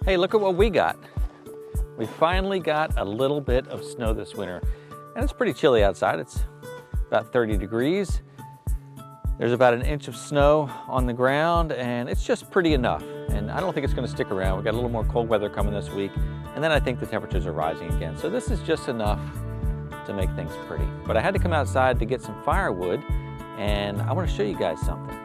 Hey, look at what we got. We finally got a little bit of snow this winter, and it's pretty chilly outside. It's about 30 degrees. There's about an inch of snow on the ground, and it's just pretty enough. And I don't think it's going to stick around. We've got a little more cold weather coming this week, and then I think the temperatures are rising again. So this is just enough to make things pretty. But I had to come outside to get some firewood, and I want to show you guys something.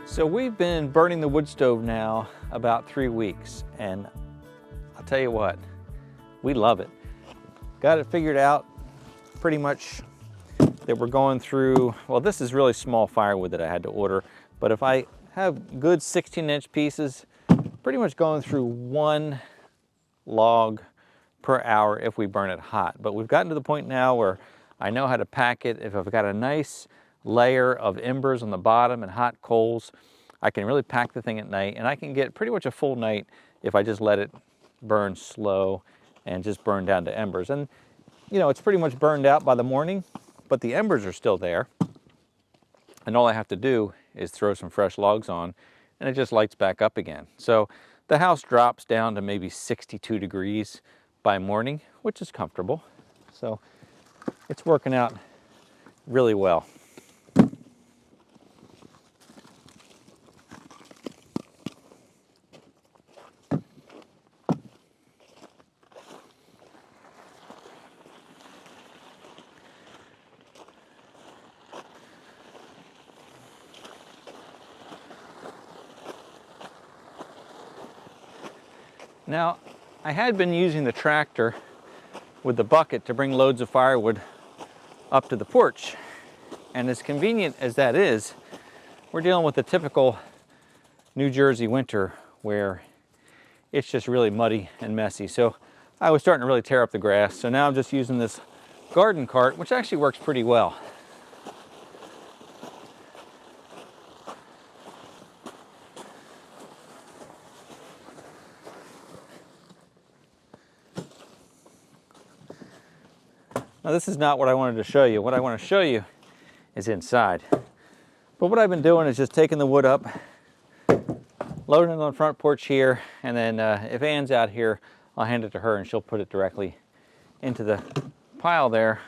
So we've been burning the wood stove now about 3 weeks, and I'll tell you what, we love it. Got it figured out pretty much that we're going through, well, this is really small firewood that I had to order, but if I have good 16-inch pieces, pretty much going through 1 log per hour if we burn it hot. But we've gotten to the point now where I know how to pack it. If I've got a nice layer of embers on the bottom and hot coals, I can really pack the thing at night, and I can get pretty much a full night if I just let it burn slow and just burn down to embers. And you know, it's pretty much burned out by the morning, but the embers are still there, and all I have to do is throw some fresh logs on and it just lights back up again. So the house drops down to maybe 62 degrees by morning, which is comfortable. So it's working out really well. Now, I had been using the tractor with the bucket to bring loads of firewood up to the porch. And as convenient as that is, we're dealing with the typical New Jersey winter where it's just really muddy and messy. So I was starting to really tear up the grass. So now I'm just using this garden cart, which actually works pretty well. Now this is not what I wanted to show you. What I want to show you is inside. But what I've been doing is just taking the wood up, loading it on the front porch here, and then if Anne's out here, I'll hand it to her and she'll put it directly into the pile there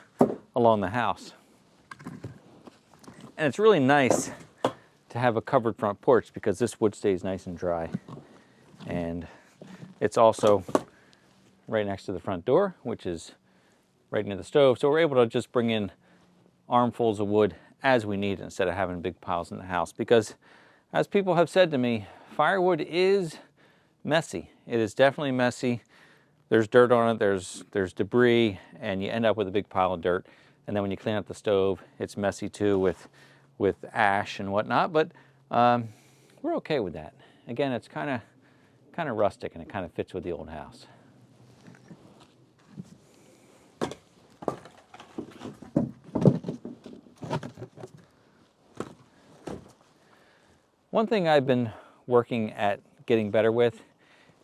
along the house. And it's really nice to have a covered front porch because this wood stays nice and dry. And it's also right next to the front door, which is right near the stove, so we're able to just bring in armfuls of wood as we need instead of having big piles in the house. Because as people have said to me, firewood is messy. It is definitely messy. There's dirt on it, there's debris, and you end up with a big pile of dirt. And then when you clean up the stove, it's messy too with ash and whatnot. But we're okay with that. Again, it's kind of rustic, and it kind of fits with the old house. One thing I've been working at getting better with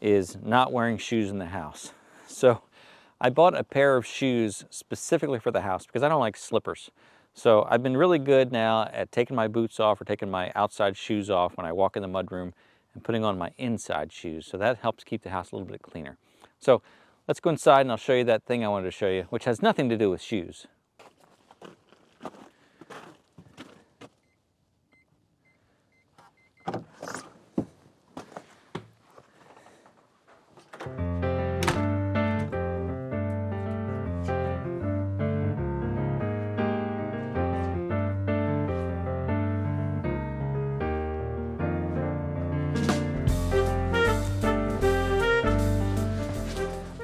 is not wearing shoes in the house. So I bought a pair of shoes specifically for the house because I don't like slippers. So I've been really good now at taking my boots off or taking my outside shoes off when I walk in the mudroom and putting on my inside shoes. So that helps keep the house a little bit cleaner. So let's go inside and I'll show you that thing I wanted to show you, which has nothing to do with shoes.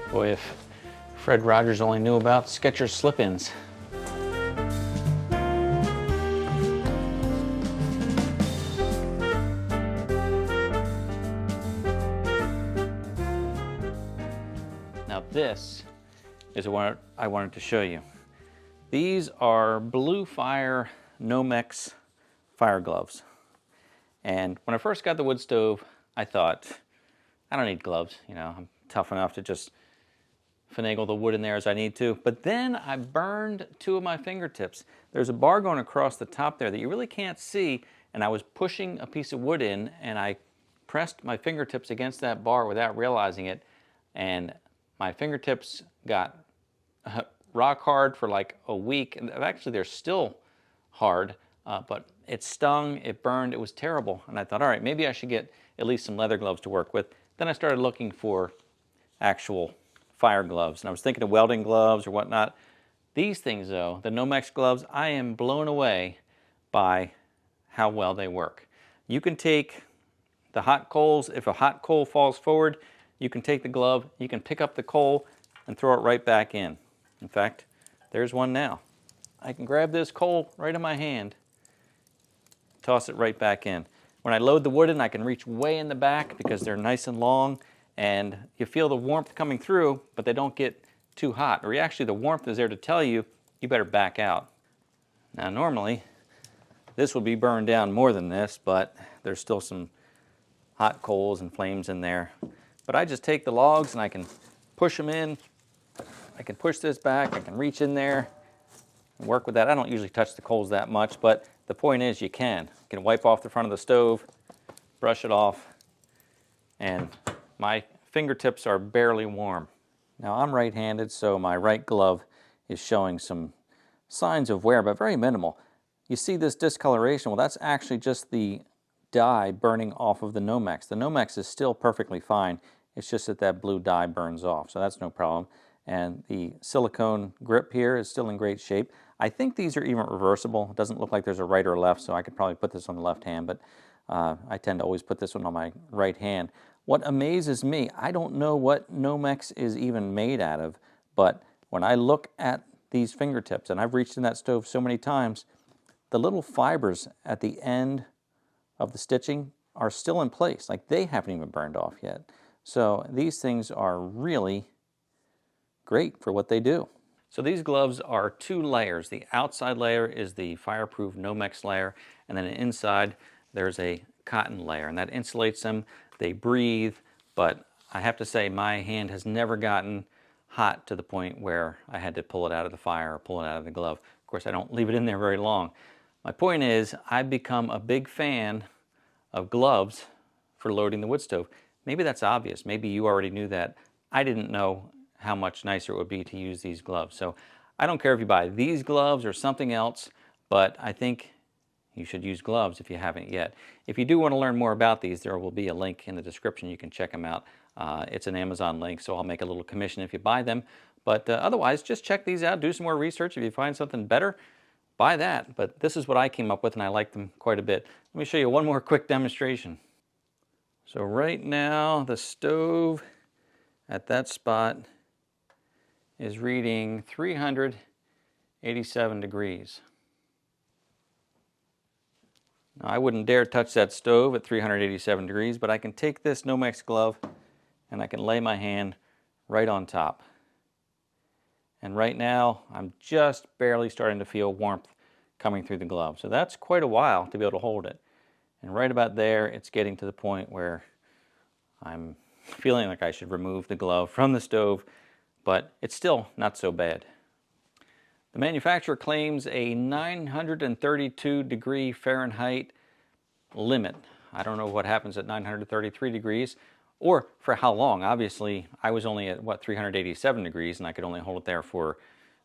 Boy, if Fred Rogers only knew about Skechers slip-ins. Now this is what I wanted to show you. These are Blue Fire Nomex fire gloves. And when I first got the wood stove, I thought, I don't need gloves, you know, I'm tough enough to just finagle the wood in there as I need to. But then I burned 2 of my fingertips. There's a bar going across the top there that you really can't see, and I was pushing a piece of wood in, and I pressed my fingertips against that bar without realizing it, and my fingertips got rock hard for like a week. And actually, they're still hard, but it stung, it burned, it was terrible. And I thought, all right, maybe I should get at least some leather gloves to work with. Then I started looking for actual fire gloves, and I was thinking of welding gloves or whatnot. These things though, the Nomex gloves, I am blown away by how well they work. You can take the hot coals, if a hot coal falls forward, you can take the glove, you can pick up the coal and throw it right back in. In fact, there's one now. I can grab this coal right in my hand, toss it right back in. When I load the wood in, I can reach way in the back because they're nice and long, and you feel the warmth coming through, but they don't get too hot. Or actually, the warmth is there to tell you, you better back out. Now normally, this would be burned down more than this, but there's still some hot coals and flames in there. But I just take the logs and I can push them in. I can push this back, I can reach in there and work with that. I don't usually touch the coals that much, but the point is you can. You can wipe off the front of the stove, brush it off, and my fingertips are barely warm. Now I'm right-handed, so my right glove is showing some signs of wear, but very minimal. You see this discoloration? Well, that's actually just the dye burning off of the Nomex. The Nomex is still perfectly fine. It's just that that blue dye burns off, so that's no problem. And the silicone grip here is still in great shape. I think these are even reversible. It doesn't look like there's a right or left, so I could probably put this on the left hand, but I tend to always put this one on my right hand. What amazes me, I don't know what Nomex is even made out of, but when I look at these fingertips, and I've reached in that stove so many times, the little fibers at the end of the stitching are still in place. Like they haven't even burned off yet. So these things are really great for what they do. So these gloves are 2 layers. The outside layer is the fireproof Nomex layer, and then inside there's a cotton layer, and that insulates them. They breathe, but I have to say my hand has never gotten hot to the point where I had to pull it out of the fire or pull it out of the glove. Of course, I don't leave it in there very long. My point is, I've become a big fan of gloves for loading the wood stove. Maybe that's obvious. Maybe you already knew that. I didn't know how much nicer it would be to use these gloves. So I don't care if you buy these gloves or something else, but I think you should use gloves if you haven't yet. If you do want to learn more about these, there will be a link in the description. You can check them out. It's an Amazon link, so I'll make a little commission if you buy them. But otherwise, just check these out, do some more research. If you find something better, buy that. But this is what I came up with, and I like them quite a bit. Let me show you one more quick demonstration. So right now, the stove at that spot is reading 387 degrees. Now, I wouldn't dare touch that stove at 387 degrees, but I can take this Nomex glove and I can lay my hand right on top. And right now, I'm just barely starting to feel warmth coming through the glove. So that's quite a while to be able to hold it. And right about there, it's getting to the point where I'm feeling like I should remove the glove from the stove, but it's still not so bad. The manufacturer claims a 932 degree Fahrenheit limit. I don't know what happens at 933 degrees or for how long. Obviously, I was only at, 387 degrees, and I could only hold it there for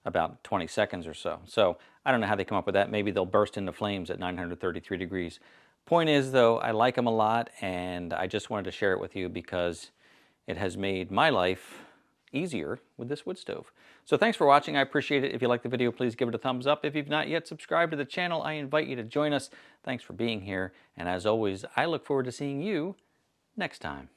about 20 seconds or so. So I don't know how they come up with that. Maybe they'll burst into flames at 933 degrees. Point is, though, I like them a lot, and I just wanted to share it with you because it has made my life easier with this wood stove. So thanks for watching. I appreciate it. If you like the video, please give it a thumbs up. If you've not yet subscribed to the channel, I invite you to join us. Thanks for being here. And as always, I look forward to seeing you next time.